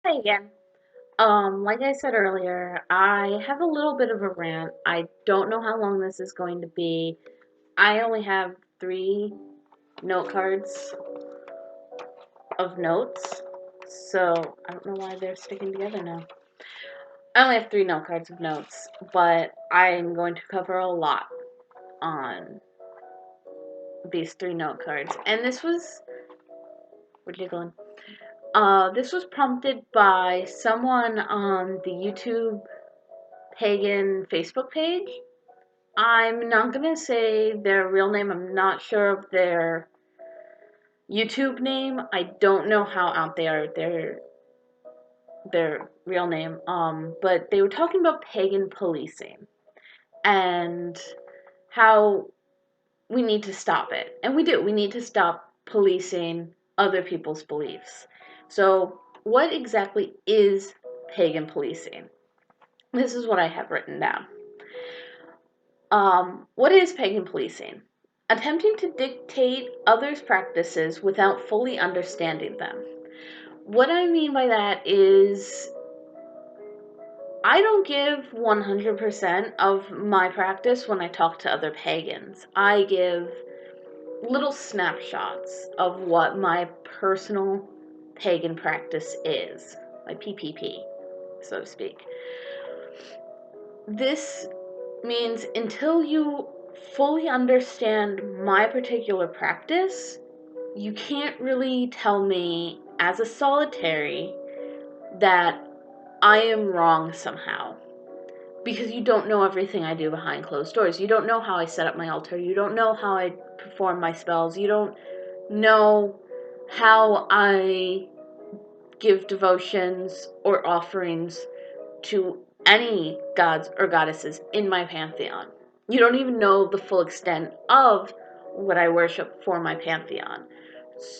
Hey again. Like I said earlier, I have a little bit of a rant. I don't know how long this is going to be. I only have 3 note cards of notes, so I don't know why they're sticking together now. I only have 3 note cards of notes, but I'm going to cover a lot on these 3 note cards. And where'd you go? This was prompted by someone on the YouTube Pagan Facebook page. I'm not gonna say their real name. I'm not sure of their YouTube name. I don't know how out they are their real name. But they were talking about pagan policing and how we need to stop it. And we do. We need to stop policing other people's beliefs. So, what exactly is pagan policing? This is what I have written down. What is pagan policing? Attempting to dictate others' practices without fully understanding them. What I mean by that is, I don't give 100% of my practice when I talk to other pagans. I give little snapshots of what my personal pagan practice is, my PPP, so to speak. This means until you fully understand my particular practice, you can't really tell me as a solitary that I am wrong somehow. Because you don't know everything I do behind closed doors. You don't know how I set up my altar. You don't know how I perform my spells. You don't know how I give devotions or offerings to any gods or goddesses in my pantheon. You don't even know the full extent of what I worship for my pantheon.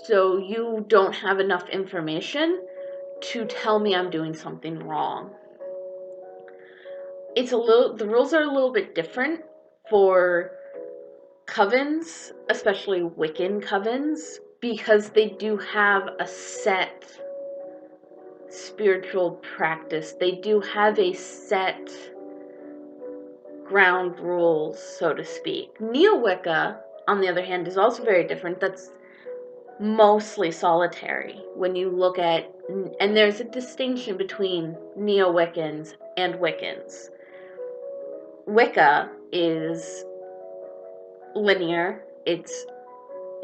So you don't have enough information to tell me I'm doing something wrong. The rules are a little bit different for covens, especially Wiccan covens, because they do have a set spiritual practice. They do have a set ground rules, so to speak. Neo-Wicca, on the other hand, is also very different. That's mostly solitary when you look at, and there's a distinction between Neo-Wiccans and Wiccans. Wicca is linear. It's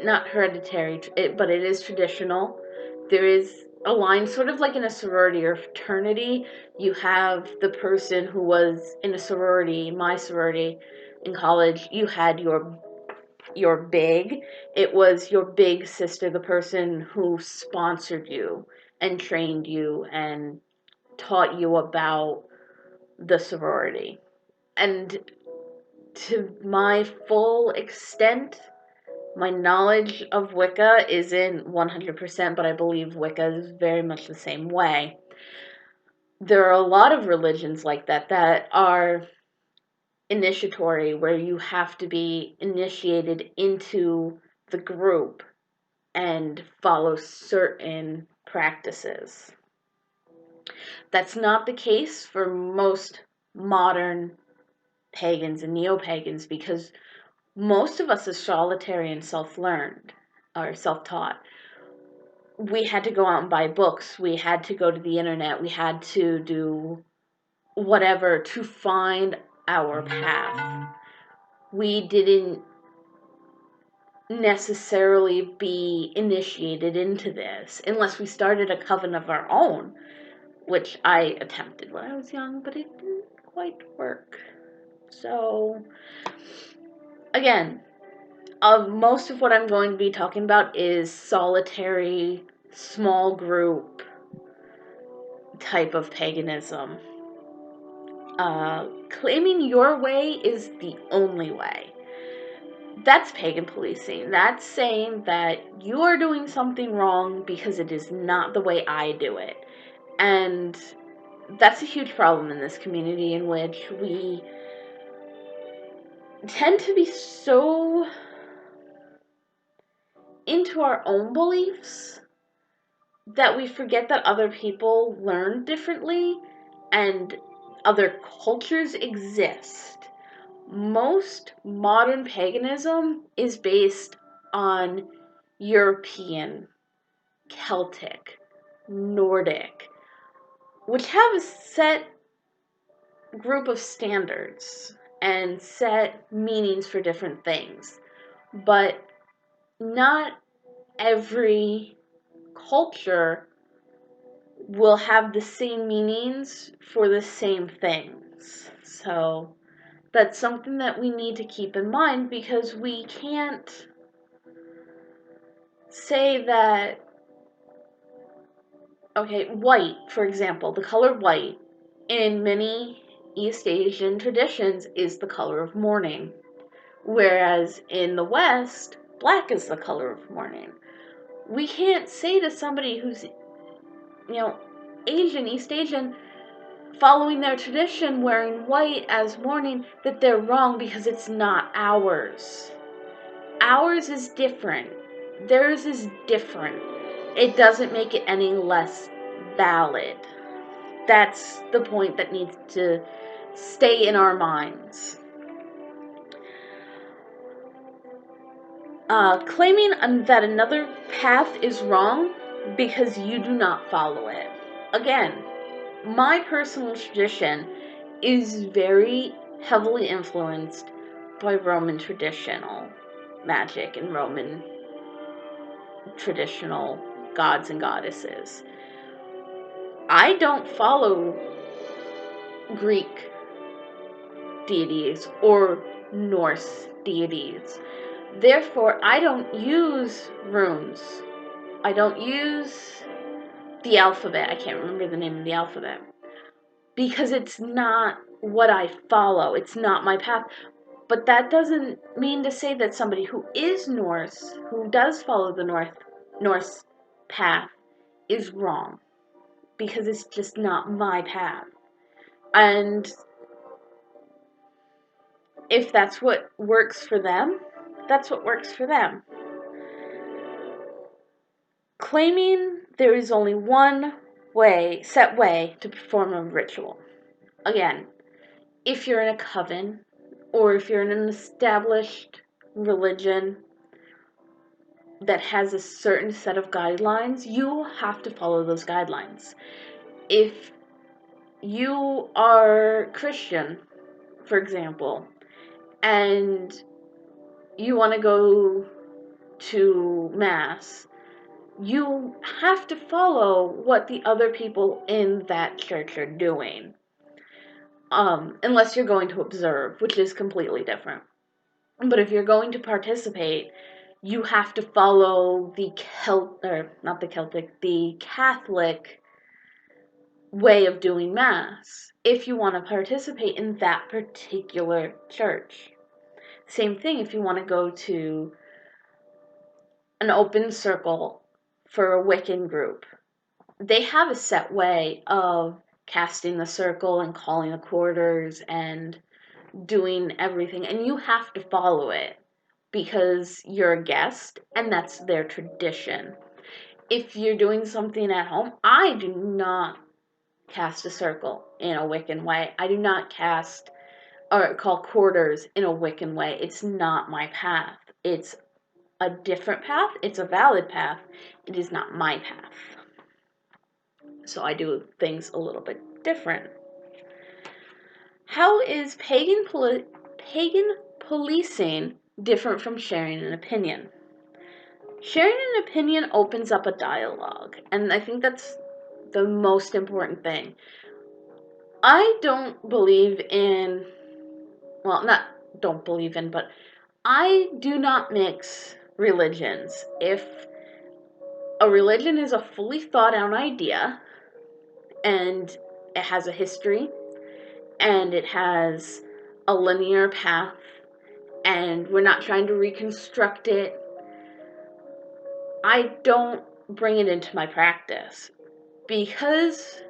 not hereditary, but it is traditional. There is a line, sort of like in a sorority or fraternity. You have the person who was in a sorority, my sorority in college. You had your big. It was your big sister, the person who sponsored you and trained you and taught you about the sorority. And to my full extent, my knowledge of Wicca isn't 100%, but I believe Wicca is very much the same way. There are a lot of religions like that are initiatory, where you have to be initiated into the group and follow certain practices. That's not the case for most modern pagans and neo-pagans, because most of us are solitary and self-learned or self-taught. We had to go out and buy books. We had to go to the internet. We had to do whatever to find our path. We didn't necessarily be initiated into this unless we started a coven of our own, which I attempted when I was young, but it didn't quite work. So, again, most of what I'm going to be talking about is solitary, small group type of paganism. Claiming your way is the only way. That's pagan policing. That's saying that you are doing something wrong because it is not the way I do it. And that's a huge problem in this community, in which we tend to be so into our own beliefs that we forget that other people learn differently and other cultures exist. Most modern paganism is based on European, Celtic, Nordic, which have a set group of standards and set meanings for different things. But not every culture will have the same meanings for the same things. So that's something that we need to keep in mind, because we can't say that, okay, white, for example, the color white in many East Asian traditions is the color of mourning, whereas in the West, black is the color of mourning. We can't say to somebody who's, Asian, East Asian, following their tradition, wearing white as mourning, that they're wrong, because it's not ours. Ours is different. Theirs is different. It doesn't make it any less valid. That's the point that needs to stay in our minds. Claiming that another path is wrong because you do not follow it. Again, my personal tradition is very heavily influenced by Roman traditional magic and Roman traditional gods and goddesses. I don't follow Greek deities or Norse deities. Therefore, I don't use runes. I don't use the alphabet. I can't remember the name of the alphabet, because it's not what I follow. It's not my path. But that doesn't mean to say that somebody who is Norse, who does follow the Norse path, is wrong, because it's just not my path. And if that's what works for them, that's what works for them. Claiming there is only one set way to perform a ritual. Again, if you're in a coven, or if you're in an established religion that has a certain set of guidelines, you have to follow those guidelines. If you are Christian, for example, and you want to go to Mass, you have to follow what the other people in that church are doing. Unless you're going to observe, which is completely different. But if you're going to participate, you have to follow the Catholic way of doing Mass if you want to participate in that particular church. Same thing if you want to go to an open circle for a Wiccan group. They have a set way of casting the circle and calling the quarters and doing everything, and you have to follow it because you're a guest and that's their tradition. If you're doing something at home, I do not cast a circle in a Wiccan way. I do not cast or call quarters in a Wiccan way. It's not my path. It's a different path. It's a valid path. It is not my path. So I do things a little bit different. How is pagan policing different from sharing an opinion? Sharing an opinion opens up a dialogue, and I think that's the most important thing. I don't believe in, but I do not mix religions. If a religion is a fully thought out idea, and it has a history, and it has a linear path, and we're not trying to reconstruct it, I don't bring it into my practice. Because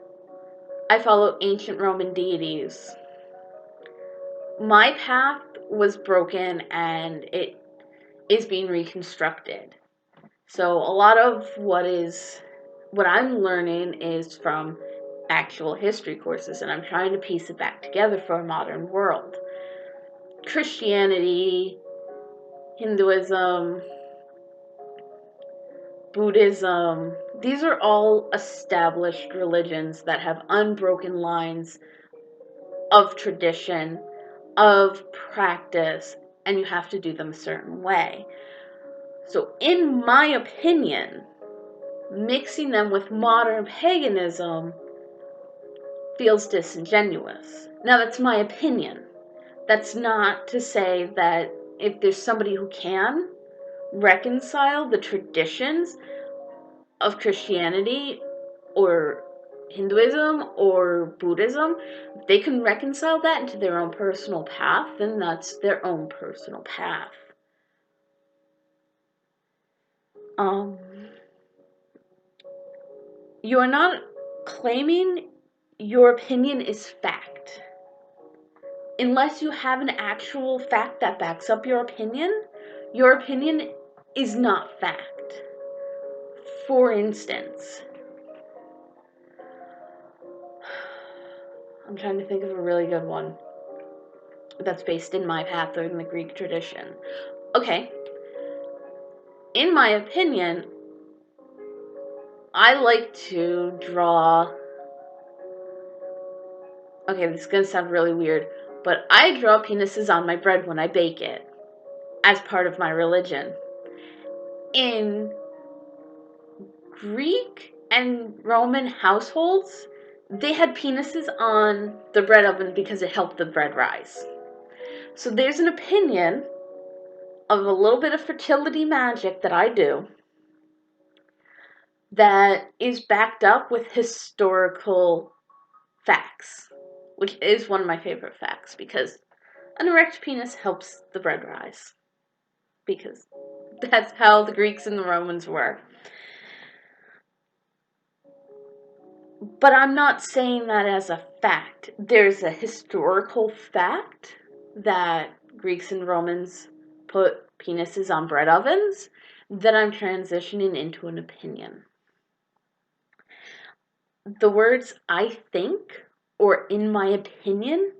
I follow ancient Roman deities, my path was broken and it is being reconstructed. So a lot of what is what I'm learning is from actual history courses, and I'm trying to piece it back together for a modern world. Christianity, Hinduism, Buddhism, these are all established religions that have unbroken lines of tradition, of practice, and you have to do them a certain way. So in my opinion, mixing them with modern paganism feels disingenuous. Now that's my opinion. That's not to say that if there's somebody who can reconcile the traditions of Christianity or Hinduism or Buddhism, if they can reconcile that into their own personal path, then that's their own personal path. You are not claiming your opinion is fact. Unless you have an actual fact that backs up your opinion is not fact. For instance, I'm trying to think of a really good one that's based in my path or in the Greek tradition. Okay. In my opinion, I like to draw... Okay, this is going to sound really weird, but I draw penises on my bread when I bake it as part of my religion. In Greek and Roman households, they had penises on the bread oven because it helped the bread rise. So there's an opinion of a little bit of fertility magic that I do that is backed up with historical facts, which is one of my favorite facts, because an erect penis helps the bread rise, because that's how the Greeks and the Romans were. But I'm not saying that as a fact. There's a historical fact that Greeks and Romans put penises on bread ovens that I'm transitioning into an opinion. The words I think or in my opinion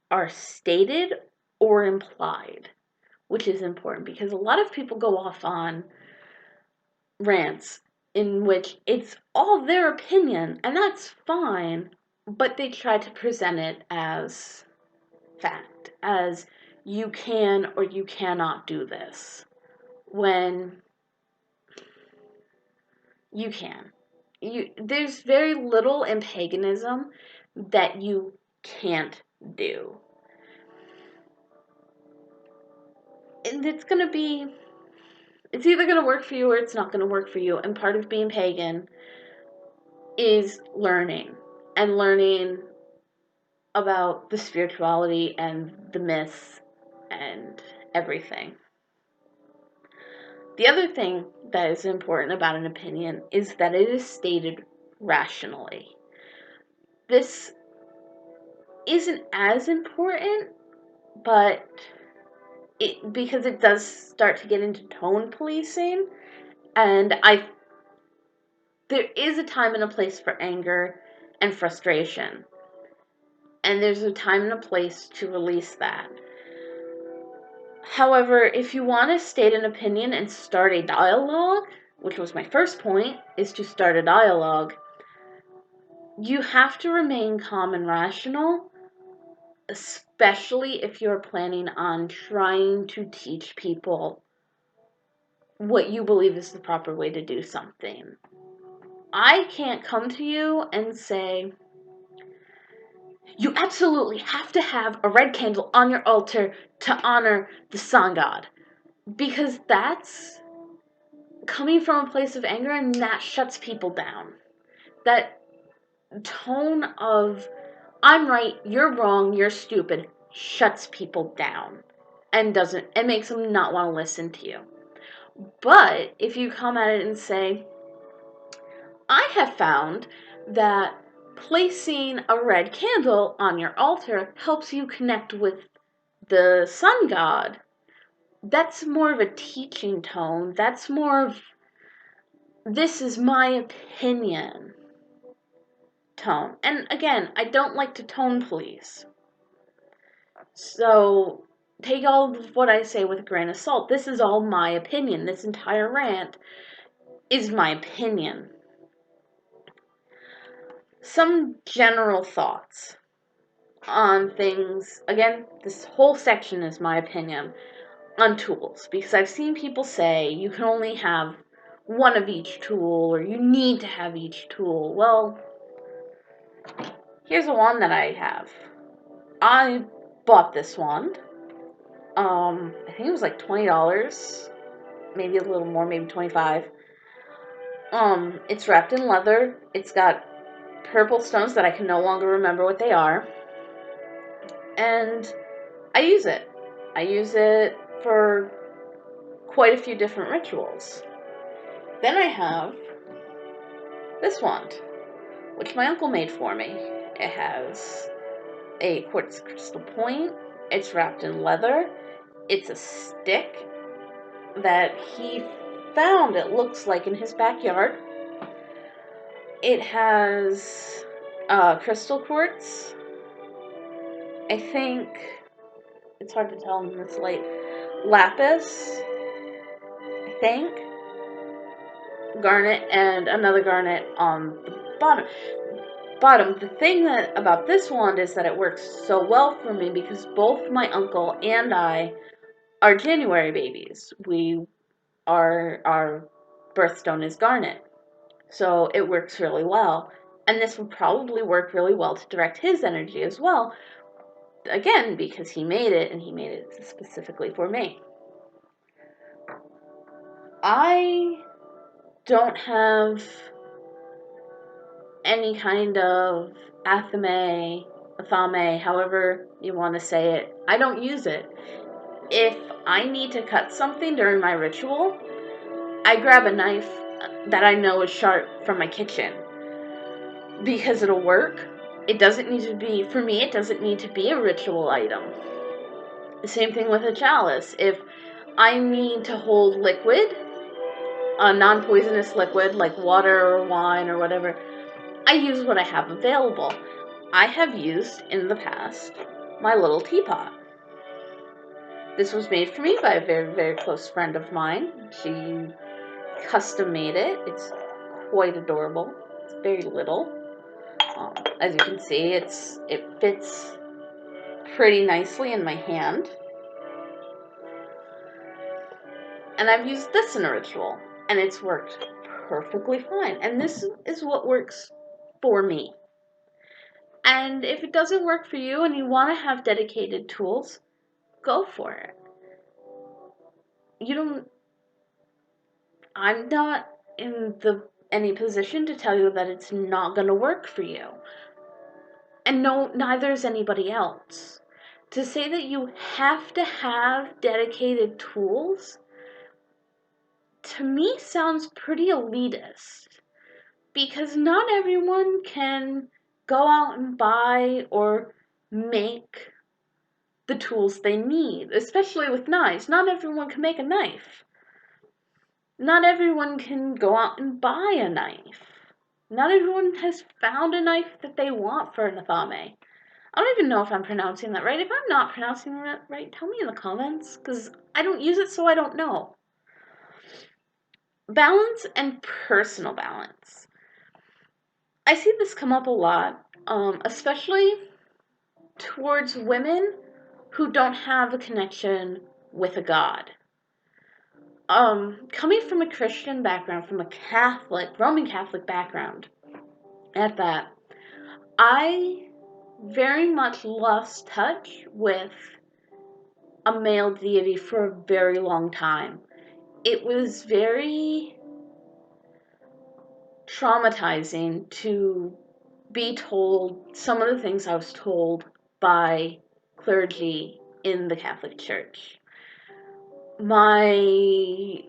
are stated or implied, which is important because a lot of people go off on rants in which it's all their opinion, and that's fine, but they try to present it as fact, as you can or you cannot do this, when you can. There's very little in paganism that you can't do. And it's either going to work for you or it's not going to work for you. And part of being pagan is learning about the spirituality and the myths and everything. The other thing that is important about an opinion is that it is stated rationally. This isn't as important, but because it does start to get into tone policing, and there is a time and a place for anger and frustration, and there's a time and a place to release that. However, if you want to state an opinion and start a dialogue, which was my first point, is to start a dialogue, you have to remain calm and rational, especially if you're planning on trying to teach people what you believe is the proper way to do something. I can't come to you and say, you absolutely have to have a red candle on your altar to honor the sun god, because that's coming from a place of anger, and that shuts people down. That tone of, I'm right, you're wrong, you're stupid, shuts people down and makes them not want to listen to you. But if you come at it and say, I have found that placing a red candle on your altar helps you connect with the sun god, that's more of a teaching tone. That's more of this is my opinion tone. And again, I don't like to tone police. So take all of what I say with a grain of salt. This is all my opinion. This entire rant is my opinion. Some general thoughts on things. Again, this whole section is my opinion on tools, because I've seen people say you can only have one of each tool, or you need to have each tool. Well, here's the wand that I have. I bought this wand. I think it was like $20, maybe a little more, maybe 25. It's wrapped in leather. It's got purple stones that I can no longer remember what they are. And I use it. I use it for quite a few different rituals. Then I have this wand, which my uncle made for me. It has a quartz crystal point. It's wrapped in leather. It's a stick that he found, it looks like, in his backyard. It has crystal quartz. I think, it's hard to tell in this light, lapis, I think, garnet, and another garnet on the bottom. The thing about this wand is that it works so well for me because both my uncle and I are January babies. Our birthstone is garnet, so it works really well. And this would probably work really well to direct his energy as well. Again, because he made it, and he made it specifically for me. I don't have any kind of athame, however you want to say it. I don't use it. If I need to cut something during my ritual, I grab a knife that I know is sharp from my kitchen, because it'll work. It doesn't need to be, for me, it doesn't need to be a ritual item. The same thing with a chalice. If I need to hold liquid, a non-poisonous liquid like water or wine or whatever, I use what I have available. I have used in the past my little teapot. This was made for me by a very, very close friend of mine. She custom made it. It's quite adorable. It's very little. As you can see, it fits pretty nicely in my hand. And I've used this in a ritual, and it's worked perfectly fine. And this is what works for me. And if it doesn't work for you and you want to have dedicated tools, go for it. I'm not in any position to tell you that it's not going to work for you. And no, neither is anybody else. To say that you have to have dedicated tools, to me, sounds pretty elitist. Because not everyone can go out and buy or make the tools they need, especially with knives. Not everyone can make a knife. Not everyone can go out and buy a knife. Not everyone has found a knife that they want for an athame. I don't even know if I'm pronouncing that right. If I'm not pronouncing that right, tell me in the comments, because I don't use it, so I don't know. Balance and personal balance. I see this come up a lot, especially towards women who don't have a connection with a god. Coming from a Christian background, from a Roman Catholic background, at that, I very much lost touch with a male deity for a very long time. It was very traumatizing to be told some of the things I was told by clergy in the Catholic Church. Was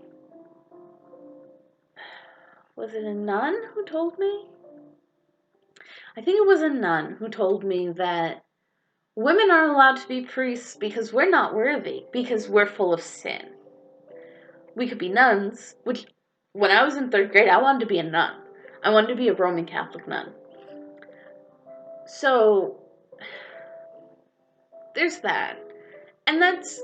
it a nun who told me? I think it was a nun who told me that women aren't allowed to be priests because we're not worthy, because we're full of sin. We could be nuns, which when I was in 3rd grade, I wanted to be a nun. I wanted to be a Roman Catholic nun. So, there's that. And that's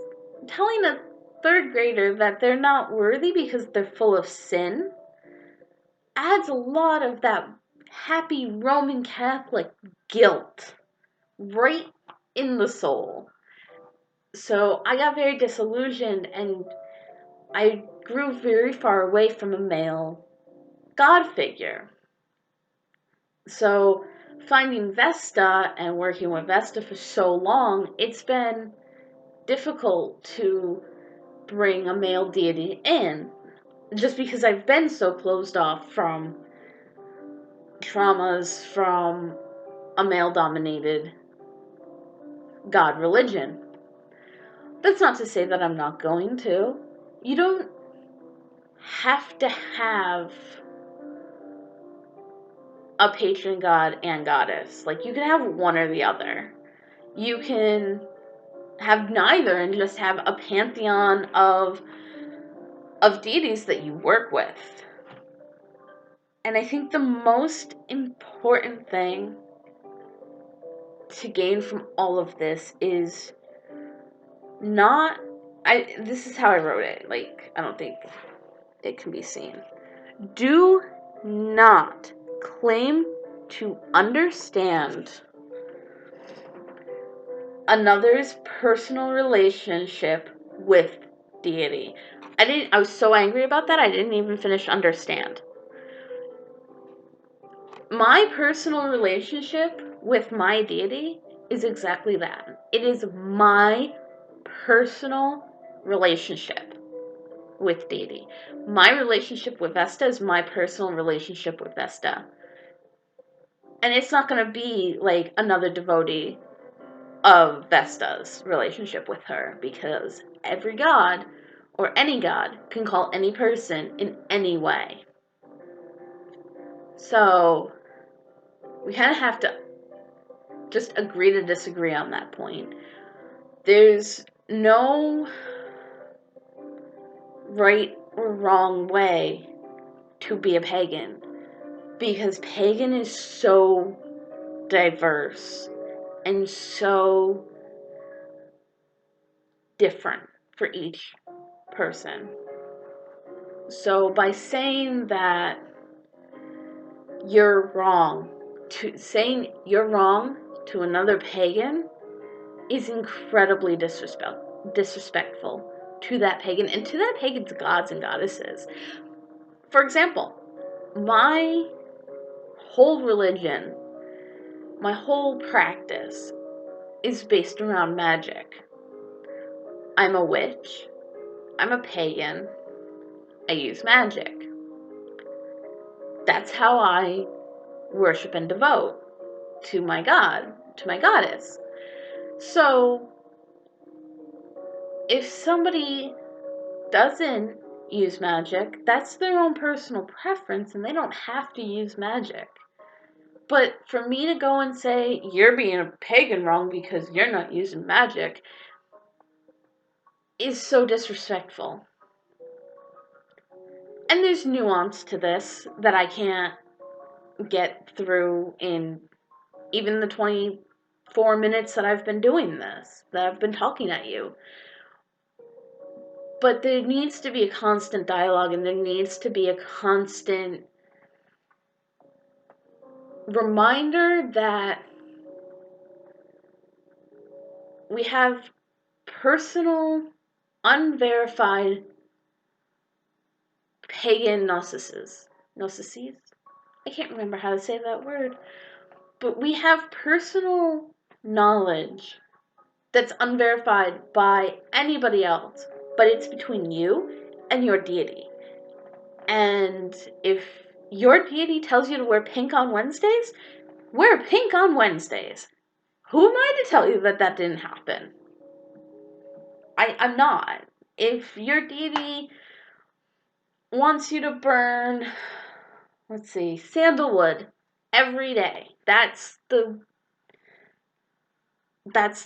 telling a 3rd grader that they're not worthy because they're full of sin adds a lot of that happy Roman Catholic guilt right in the soul. So I got very disillusioned, and I grew very far away from a male God figure. So finding Vesta and working with Vesta for so long, it's been difficult to bring a male deity in, just because I've been so closed off from traumas from a male-dominated God religion. That's not to say that I'm not going to. You don't have to have a patron god and goddess. Like, you can have one or the other. You can have neither and just have a pantheon of deities that you work with. And I think the most important thing to gain from all of this is not, this is how I wrote it. Like, I don't think it can be seen. Do not claim to understand another's personal relationship with deity. I was so angry about that, I didn't even finish understand. My personal relationship with my deity is exactly that. It is my personal relationship with deity. My relationship with Vesta is my personal relationship with Vesta. And it's not going to be like another devotee of Vesta's relationship with her, because every god, or any god, can call any person in any way. So, we kind of have to just agree to disagree on that point. There's no right or wrong way to be a pagan, because pagan is so diverse and so different for each person. So by saying that you're wrong, saying you're wrong to another pagan is incredibly disrespectful to that pagan and to that pagan's gods and goddesses. For example, my whole religion, my whole practice is based around magic. I'm a witch, I'm a pagan, I use magic. That's how I worship and devote to my god, to my goddess. So, if somebody doesn't use magic, that's their own personal preference, and they don't have to use magic. But for me to go and say, you're being a pagan wrong because you're not using magic, is so disrespectful. And there's nuance to this that I can't get through in even the 24 minutes that I've been doing this, that I've been talking at you. But there needs to be a constant dialogue, and there needs to be a constant reminder that we have personal, unverified pagan narcissists. I can't remember how to say that word. But we have personal knowledge that's unverified by anybody else, but it's between you and your deity. And if your deity tells you to wear pink on Wednesdays, wear pink on Wednesdays. Who am I to tell you that that didn't happen? I'm not. If your deity wants you to burn, let's see, sandalwood every day, that's the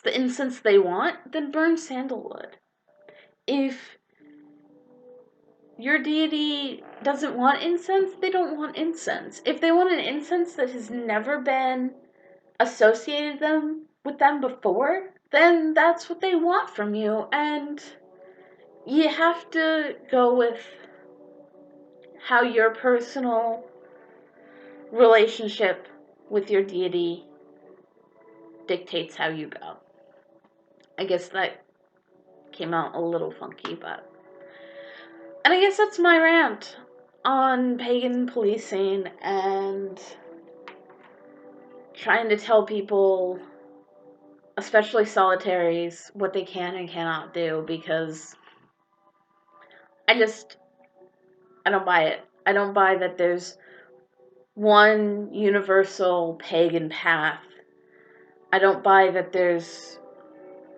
incense they want, then burn sandalwood. If your deity doesn't want incense, they don't want incense. If they want an incense that has never been associated with them before, then that's what they want from you, and you have to go with how your personal relationship with your deity dictates how you go. I guess that came out a little funky, but... And I guess that's my rant on pagan policing and trying to tell people, especially solitaries, what they can and cannot do, because I don't buy it. I don't buy that there's one universal pagan path. I don't buy that there's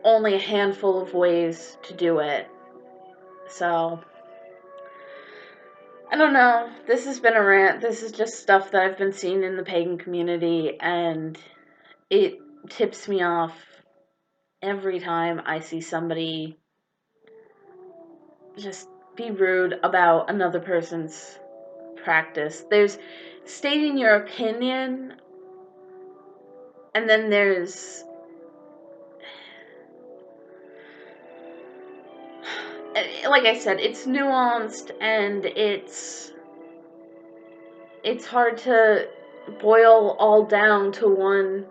only a handful of ways to do it. So, I don't know. This has been a rant. This is just stuff that I've been seeing in the pagan community, and it tips me off every time I see somebody just be rude about another person's practice. There's stating your opinion, and then there's, like I said, it's nuanced, and it's hard to boil all down to one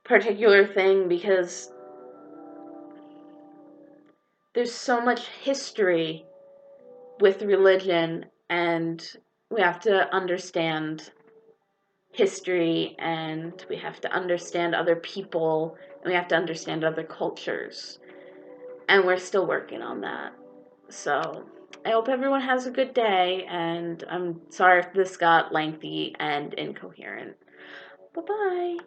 particular thing, because there's so much history with religion, and we have to understand history, and we have to understand other people, and we have to understand other cultures, and we're still working on that. So I hope everyone has a good day, and I'm sorry if this got lengthy and incoherent. Bye-bye.